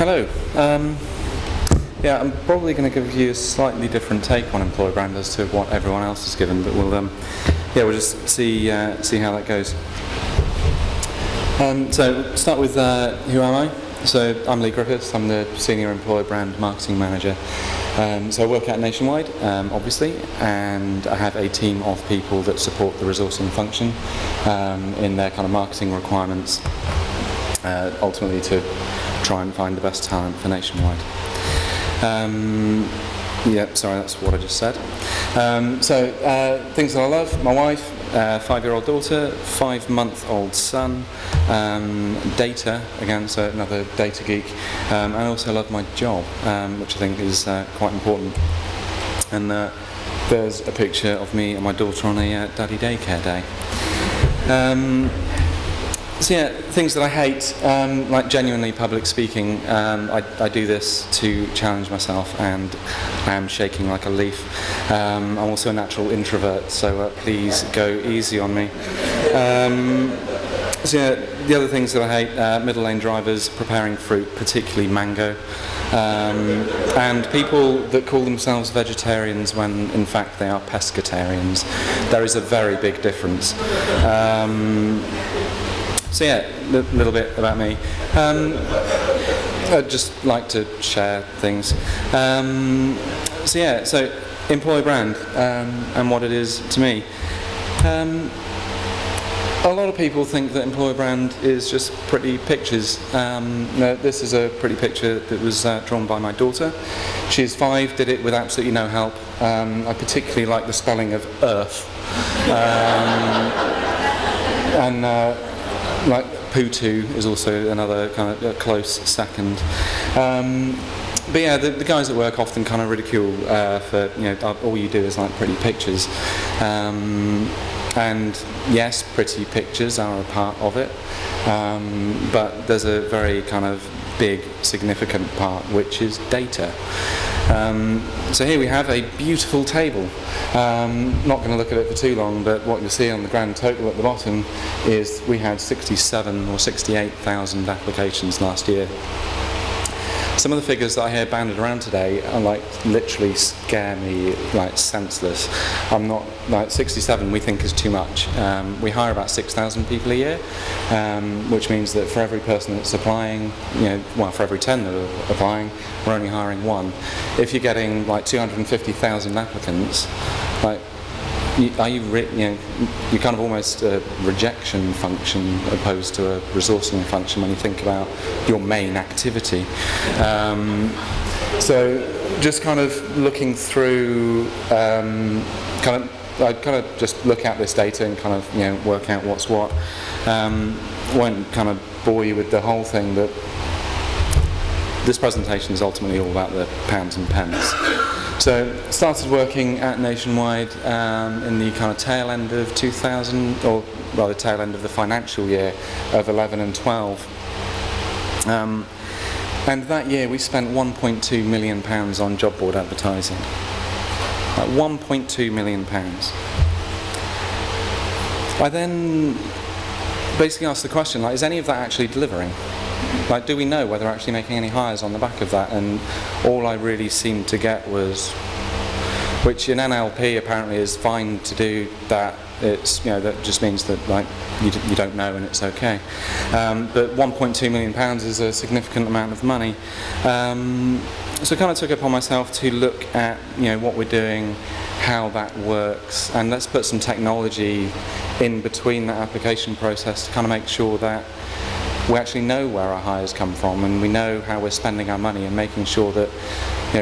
Hello. I'm probably going to give you a slightly different take on employer brand as to what everyone else has given, but we'll just see how that goes. So start with who am I? So I'm Lee Griffiths. I'm the senior employer brand marketing manager. So I work out nationwide, obviously, and I have a team of people that support the resourcing function in their kind of marketing requirements, ultimately to try and find the best talent for nationwide. That's what I just said. Things that I love: my wife, 5-year-old daughter, 5-month-old son, data, again, so another data geek, and I also love my job, which I think is quite important. And there's a picture of me and my daughter on a daddy daycare day. Things that I hate, like genuinely public speaking. I do this to challenge myself, and I am shaking like a leaf. I'm also a natural introvert, so please go easy on me. The other things that I hate, middle lane drivers, preparing fruit, particularly mango, and people that call themselves vegetarians when in fact they are pescatarians. There is a very big difference. A little bit about me. I'd just like to share things. Employer brand and what it is to me. A lot of people think that employer brand is just pretty pictures. This is a pretty picture that was drawn by my daughter. She's 5, did it with absolutely no help. I particularly like the spelling of earth. Like Putu is also another kind of close second. The guys at work often kind of ridicule for, all you do is like pretty pictures. And yes, pretty pictures are a part of it, but there's a very kind of big, significant part, which is data. So here we have a beautiful table. Not going to look at it for too long, but what you'll see on the grand total at the bottom is we had 67 or 68,000 applications last year. Some of the figures that I hear banded around today are literally scare me senseless. I'm not 67 we think is too much. We hire about 6,000 people a year, which means that for every person that's applying, for every 10 that are applying, we're only hiring 1. If you're getting 250,000 applicants, you're kind of almost a rejection function opposed to a resourcing function when you think about your main activity. Just kind of looking through, I just look at this data and kind of work out what's what. Won't kind of bore you with the whole thing, but this presentation is ultimately all about the pounds and pence. So started working at Nationwide in the kind of tail end of 2000, or rather tail end of the financial year of 11 and 12. And that year we spent £1.2 million on job board advertising. £1.2 million. I then basically asked the question, is any of that actually delivering? Do we know whether we're actually making any hires on the back of that? And all I really seemed to get was, which in NLP apparently is fine to do that. It's that just means that you don't know and it's okay. But £1.2 million is a significant amount of money. So I kind of took it upon myself to look at what we're doing, how that works, and let's put some technology in between that application process to kind of make sure that we actually know where our hires come from, and we know how we're spending our money, and making sure that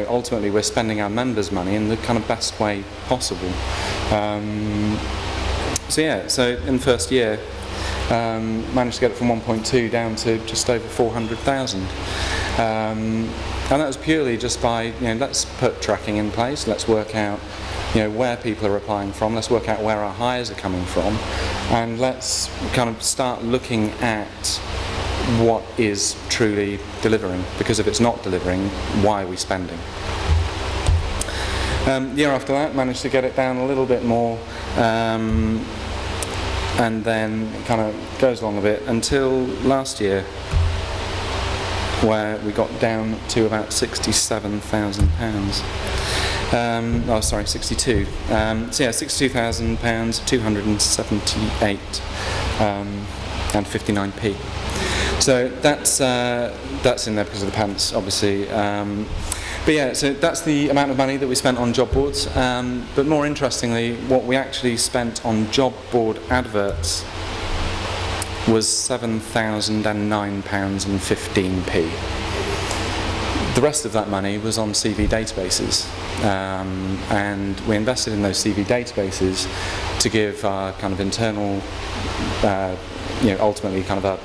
ultimately we're spending our members' money in the kind of best way possible. So in the first year, managed to get it from 1.2 down to just over 400,000. And that was purely just by, let's put tracking in place, let's work out where people are applying from, let's work out where our hires are coming from, and let's kind of start looking at what is truly delivering, because if it's not delivering, why are we spending? The year after that, managed to get it down a little bit more, and then it kind of goes along a bit until last year. where we got down to about £67,000. 62. So yeah, £62,000, 278 and 59p. So that's in there because of the Pence, obviously. But yeah, so that's the amount of money that we spent on job boards. But more interestingly, what we actually spent on job board adverts was £7,009.15p. The rest of that money was on CV databases, and we invested in those CV databases to give our kind of internal, ultimately kind of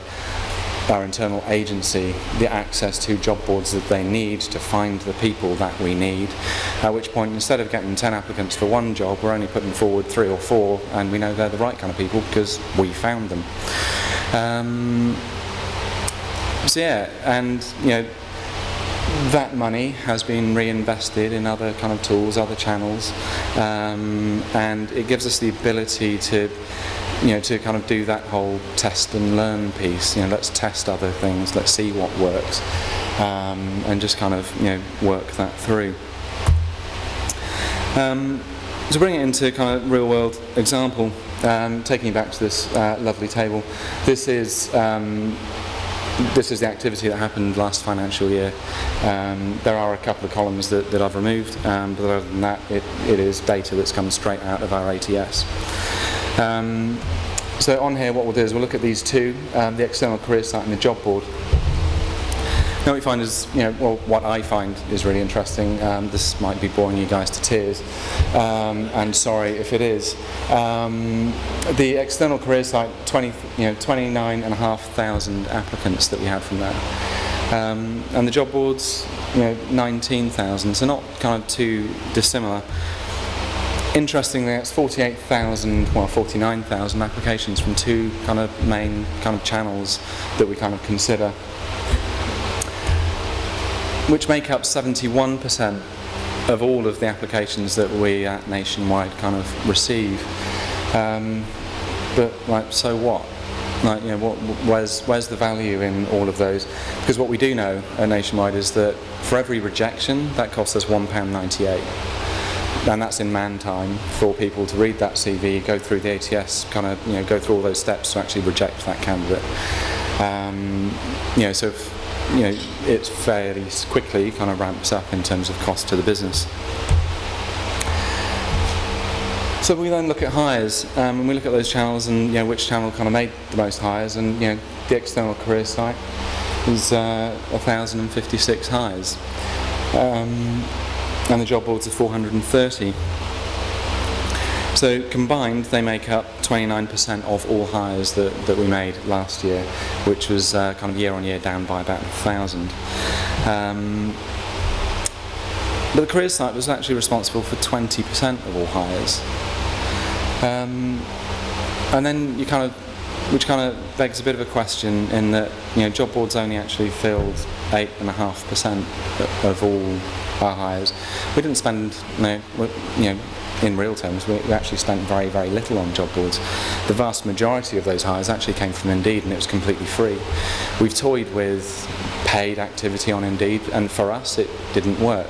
our internal agency the access to job boards that they need to find the people that we need, at which point instead of getting 10 applicants for one job, we're only putting forward 3 or 4, and we know they're the right kind of people because we found them. So yeah, and that money has been reinvested in other kind of tools, other channels, and it gives us the ability to to kind of do that whole test and learn piece. Let's test other things, let's see what works, and just kind of work that through. To bring it into kind of real world example, taking you back to this lovely table, this is the activity that happened last financial year. There are a couple of columns that I've removed, but other than that, it is data that's come straight out of our ATS. So on here, what we'll do is we'll look at these two, the external career site and the job board. Now what we find is, what I find is really interesting. This might be boring you guys to tears, and sorry if it is. The external career site, 29,500 applicants that we had from there, and the job boards, 19,000. So not kind of too dissimilar. Interestingly, it's 49,000 applications from two kind of main kind of channels that we kind of consider, which make up 71% of all of the applications that we at Nationwide kind of receive. But so what? Where's the value in all of those? Because what we do know at Nationwide is that for every rejection, that costs us £1.98. And that's in man time for people to read that CV, go through the ATS, kind of go through all those steps to actually reject that candidate. So it's fairly quickly kind of ramps up in terms of cost to the business. So we then look at hires, and we look at those channels and which channel kind of made the most hires, and the external career site is 1,056 hires. And the job boards are 430. So combined, they make up 29% of all hires that we made last year, which was kind of year on year down by about 1,000. But the career site was actually responsible for 20% of all hires. And then which kind of begs a bit of a question in that job boards only actually filled 8.5% of all our hires. We didn't spend in real terms, we actually spent very, very little on job boards. The vast majority of those hires actually came from Indeed, and it was completely free. We've toyed with paid activity on Indeed, and for us it didn't work.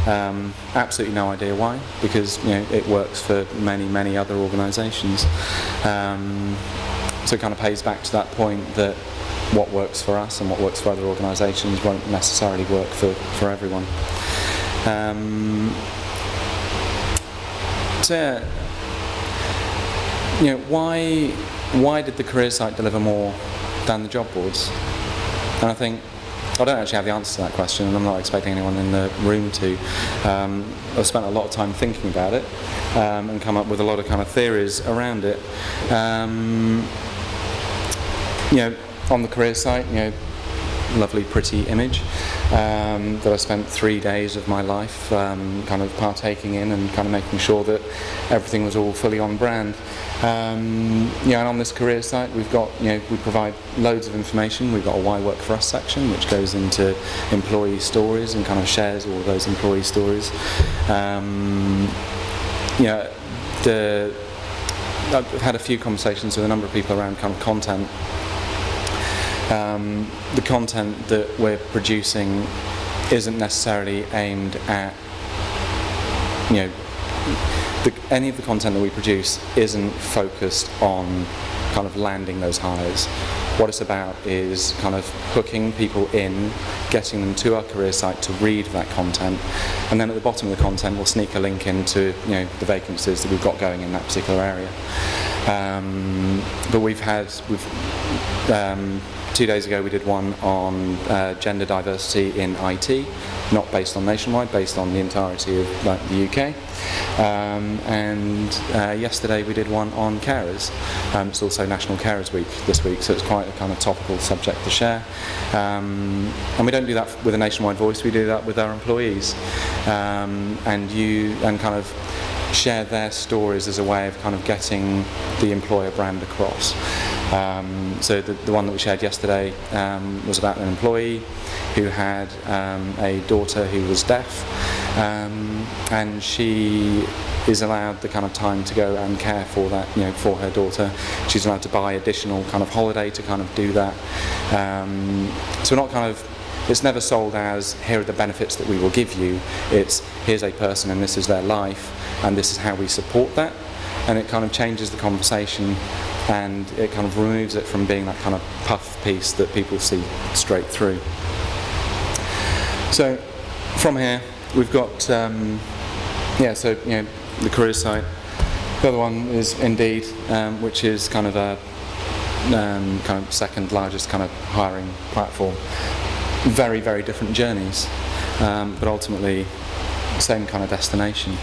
Absolutely no idea why, because it works for many, many other organisations. So it kind of pays back to that point that what works for us and what works for other organisations won't necessarily work for everyone. So yeah, why did the career site deliver more than the job boards? And I think I don't actually have the answer to that question, and I'm not expecting anyone in the room to. I've spent a lot of time thinking about it and come up with a lot of kind of theories around it. On the career site, lovely, pretty image that I spent 3 days of my life kind of partaking in and kind of making sure that everything was all fully on brand. And on this career site, we've got, we provide loads of information. We've got a Why Work For Us section, which goes into employee stories and kind of shares all of those employee stories. I've had a few conversations with a number of people around kind of content. The content that we're producing isn't necessarily aimed at, any of the content that we produce isn't focused on kind of landing those hires. What it's about is kind of hooking people in, getting them to our career site to read that content, and then at the bottom of the content we'll sneak a link into the vacancies that we've got going in that particular area. But we've 2 days ago we did one on gender diversity in IT, not based on Nationwide, based on the entirety of the UK. And yesterday we did one on carers. It's also National Carers Week this week, so it's quite a kind of topical subject to share. And we don't do that with a nationwide voice, we do that with our employees. And kind of share their stories as a way of kind of getting the employer brand across. So the one that we shared yesterday was about an employee who had a daughter who was deaf, and she is allowed the kind of time to go and care for that, for her daughter. She's allowed to buy additional kind of holiday to kind of do that. So we're not kind of, it's never sold as, here are the benefits that we will give you. It's, here's a person and this is their life and this is how we support that. And it kind of changes the conversation, and it kind of removes it from being that kind of puff piece that people see straight through. So from here we've got the career site. The other one is Indeed, which is kind of a kind of second largest kind of hiring platform. Very, very different journeys, but ultimately same kind of destination.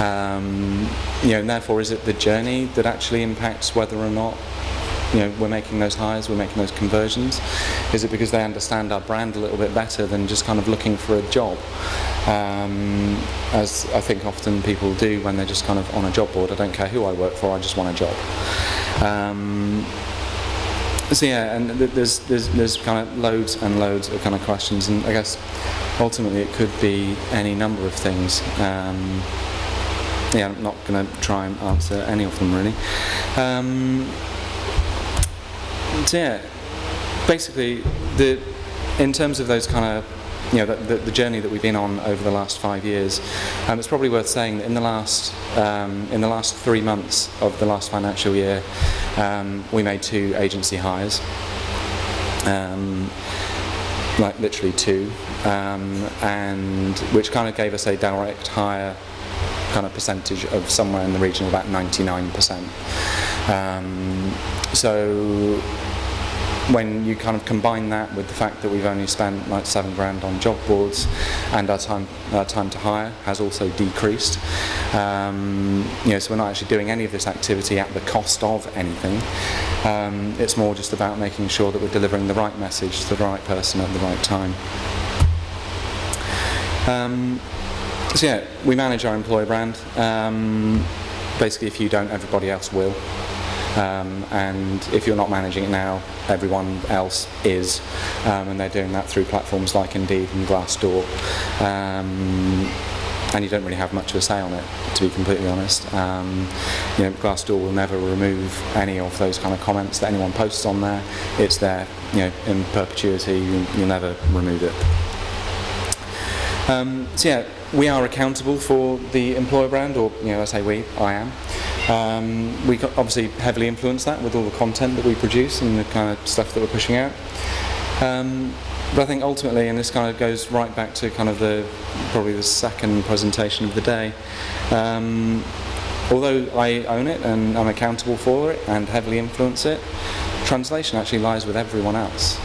And therefore, is it the journey that actually impacts whether or not we're making those hires, we're making those conversions? Is it because they understand our brand a little bit better than just kind of looking for a job, as I think often people do when they're just kind of on a job board? I don't care who I work for, I just want a job. So yeah, and there's kind of loads and loads of kind of questions, and I guess ultimately it could be any number of things. I'm not going to try and answer any of them really. So yeah, basically in terms of those kind of the journey that we've been on over the last 5 years, it's probably worth saying that in the last 3 months of the last financial year, we made 2 agency hires, like literally 2, and which kind of gave us a direct hire kind of percentage of somewhere in the region of about 99%. So when you kind of combine that with the fact that we've only spent like £7,000 on job boards, and our time to hire has also decreased, so we're not actually doing any of this activity at the cost of anything. It's more just about making sure that we're delivering the right message to the right person at the right time. So yeah, we manage our employer brand. Basically, if you don't, everybody else will. And if you're not managing it now, everyone else is, and they're doing that through platforms like Indeed and Glassdoor, and you don't really have much of a say on it, to be completely honest. Glassdoor will never remove any of those kind of comments that anyone posts on there. It's there, in perpetuity. You'll never remove it. So yeah, we are accountable for the employer brand, or I say we, I am. We obviously heavily influence that with all the content that we produce and the kind of stuff that we're pushing out. But I think ultimately, and this kind of goes right back to kind of probably the second presentation of the day, although I own it and I'm accountable for it and heavily influence it, translation actually lies with everyone else.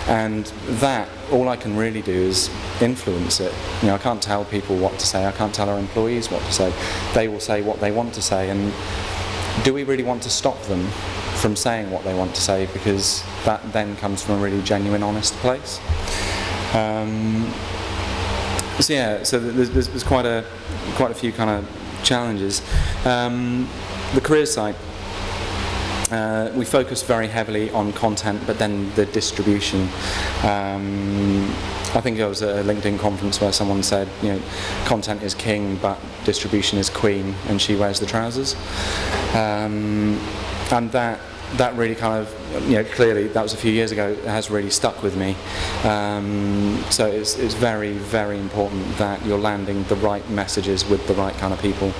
And that, all I can really do is influence it. I can't tell people what to say, I can't tell our employees what to say. They will say what they want to say, and do we really want to stop them from saying what they want to say, because that then comes from a really genuine, honest place. So there's quite a few kind of challenges. The career site. We focus very heavily on content, but then the distribution. I think I was at a LinkedIn conference where someone said, content is king, but distribution is queen, and she wears the trousers. And that that really kind of, clearly that was a few years ago, it has really stuck with me. So it's very, very important that you're landing the right messages with the right kind of people.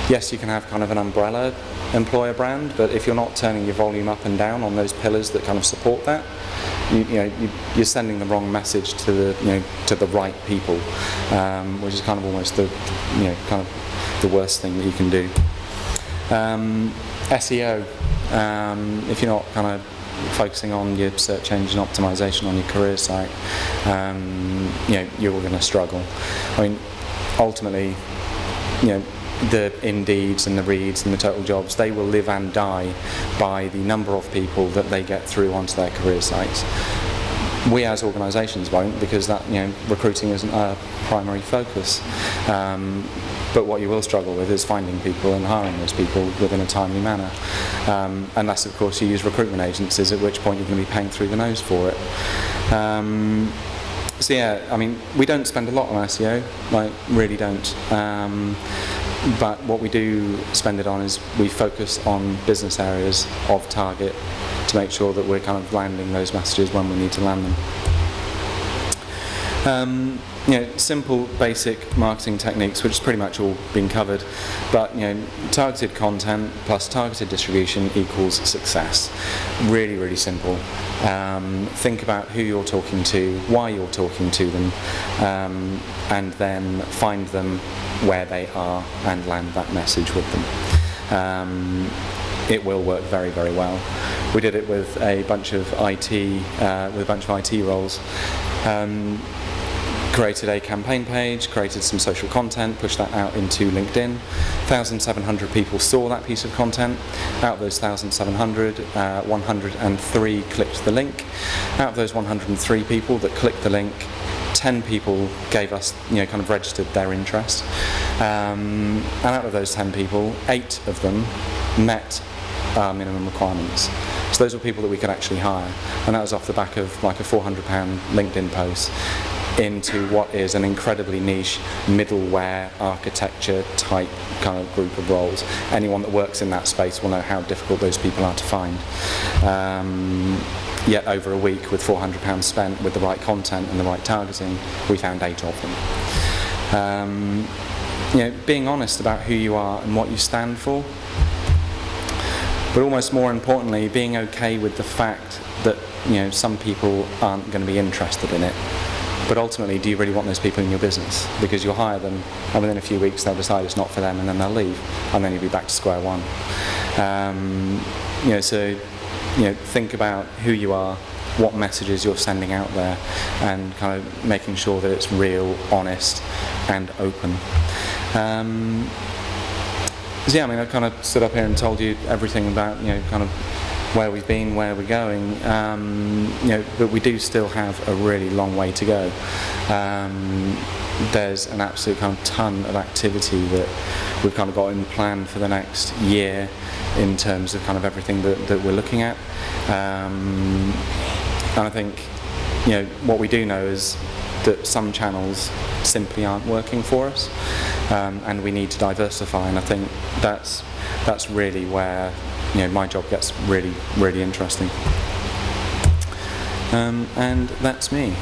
Yes, you can have kind of an umbrella employer brand, but if you're not turning your volume up and down on those pillars that kind of support that, you're sending the wrong message to the right people, which is kind of almost the worst thing that you can do. SEO. If you're not kind of focusing on your search engine optimization on your career site, you're going to struggle. I mean, ultimately, the Indeeds and the Reads and the Total Jobs, they will live and die by the number of people that they get through onto their career sites. We as organisations won't, because that recruiting isn't our primary focus. But what you will struggle with is finding people and hiring those people within a timely manner. Unless, of course, you use recruitment agencies, at which point you're going to be paying through the nose for it. So yeah, I mean, we don't spend a lot on SEO, really don't. But what we do spend it on is we focus on business areas of target to make sure that we're kind of landing those messages when we need to land them. Simple, basic marketing techniques, which has pretty much all been covered, but targeted content plus targeted distribution equals success. Really, really simple. Think about who you're talking to, why you're talking to them, and then find them where they are and land that message with them. It will work very, very well. We did it with a bunch of IT roles. Created a campaign page, created some social content, pushed that out into LinkedIn. 1,700 people saw that piece of content. Out of those 1,700, 103 clicked the link. Out of those 103 people that clicked the link, 10 people gave us, kind of registered their interest. And out of those 10 people, 8 of them met our minimum requirements. So those were people that we could actually hire. And that was off the back of like a £400 LinkedIn post into what is an incredibly niche middleware architecture type kind of group of roles. Anyone that works in that space will know how difficult those people are to find. Yet over a week, with £400 spent with the right content and the right targeting, we found 8 of them. Being honest about who you are and what you stand for, but almost more importantly, being okay with the fact that some people aren't going to be interested in it. But ultimately, do you really want those people in your business? Because you'll hire them, and within a few weeks they'll decide it's not for them, and then they'll leave, and then you'll be back to square one. Think about who you are, what messages you're sending out there, and kind of making sure that it's real, honest, and open. So yeah, I mean, I kind of stood up here and told you everything about kind of where we've been, where we're going, but we do still have a really long way to go. There's an absolute kind of ton of activity that we've kind of got in plan for the next year in terms of kind of everything that we're looking at. And I think, what we do know is that some channels simply aren't working for us, and we need to diversify, and I think that's really where my job gets really, really interesting. And that's me.